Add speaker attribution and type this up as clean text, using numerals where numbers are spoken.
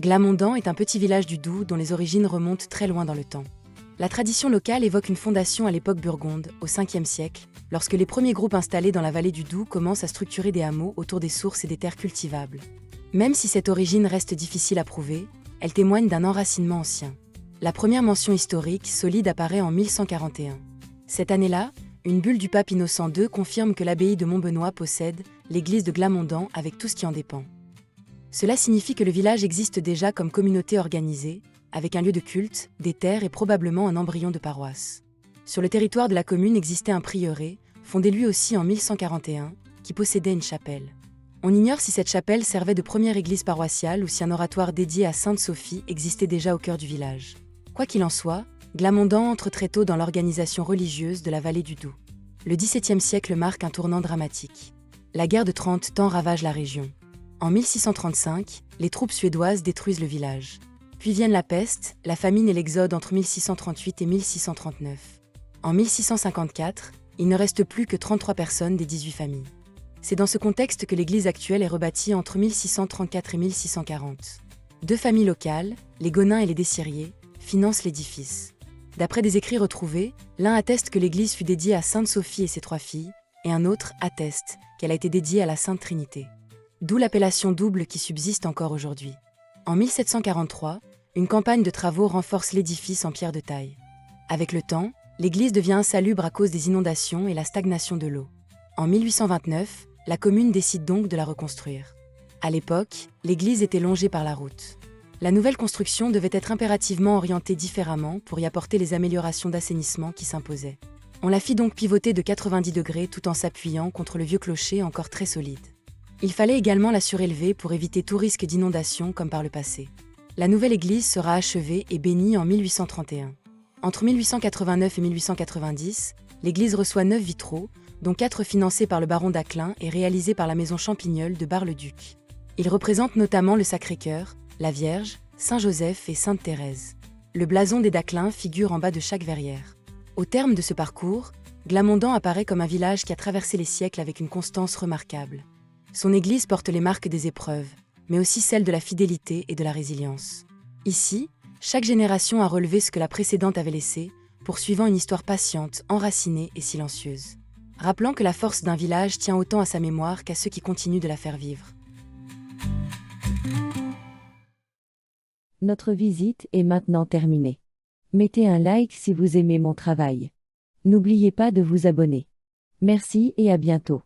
Speaker 1: Glamondon est un petit village du Doubs dont les origines remontent très loin dans le temps. La tradition locale évoque une fondation à l'époque burgonde, au 5e siècle, lorsque les premiers groupes installés dans la vallée du Doubs commencent à structurer des hameaux autour des sources et des terres cultivables. Même si cette origine reste difficile à prouver, elle témoigne d'un enracinement ancien. La première mention historique, solide, apparaît en 1141. Cette année-là, une bulle du pape Innocent II confirme que l'abbaye de Montbenoît possède l'église de Glamondon avec tout ce qui en dépend. Cela signifie que le village existe déjà comme communauté organisée, avec un lieu de culte, des terres et probablement un embryon de paroisse. Sur le territoire de la commune existait un prieuré, fondé lui aussi en 1141, qui possédait une chapelle. On ignore si cette chapelle servait de première église paroissiale ou si un oratoire dédié à Sainte Sophie existait déjà au cœur du village. Quoi qu'il en soit, Glamondon entre très tôt dans l'organisation religieuse de la vallée du Doubs. Le XVIIe siècle marque un tournant dramatique. La guerre de 30 ans ravage la région. En 1635, les troupes suédoises détruisent le village. Puis viennent la peste, la famine et l'exode entre 1638 et 1639. En 1654, il ne reste plus que 33 personnes des 18 familles. C'est dans ce contexte que l'église actuelle est rebâtie entre 1634 et 1640. Deux familles locales, les Gonins et les Dessiriers, financent l'édifice. D'après des écrits retrouvés, l'un atteste que l'église fut dédiée à Sainte Sophie et ses 3 filles, et un autre atteste qu'elle a été dédiée à la Sainte Trinité. D'où l'appellation double qui subsiste encore aujourd'hui. En 1743, une campagne de travaux renforce l'édifice en pierre de taille. Avec le temps, l'église devient insalubre à cause des inondations et la stagnation de l'eau. En 1829, la commune décide donc de la reconstruire. À l'époque, l'église était longée par la route. La nouvelle construction devait être impérativement orientée différemment pour y apporter les améliorations d'assainissement qui s'imposaient. On la fit donc pivoter de 90 degrés tout en s'appuyant contre le vieux clocher encore très solide. Il fallait également la surélever pour éviter tout risque d'inondation comme par le passé. La nouvelle église sera achevée et bénie en 1831. Entre 1889 et 1890, l'église reçoit 9 vitraux, dont 4 financés par le baron d'Aclin et réalisés par la maison Champignol de Bar-le-Duc. Ils représentent notamment le Sacré-Cœur, la Vierge, Saint-Joseph et Sainte Thérèse. Le blason des Daclin figure en bas de chaque verrière. Au terme de ce parcours, Glamondon apparaît comme un village qui a traversé les siècles avec une constance remarquable. Son église porte les marques des épreuves, mais aussi celles de la fidélité et de la résilience. Ici, chaque génération a relevé ce que la précédente avait laissé, poursuivant une histoire patiente, enracinée et silencieuse. Rappelant que la force d'un village tient autant à sa mémoire qu'à ceux qui continuent de la faire vivre.
Speaker 2: Notre visite est maintenant terminée. Mettez un like si vous aimez mon travail. N'oubliez pas de vous abonner. Merci et à bientôt.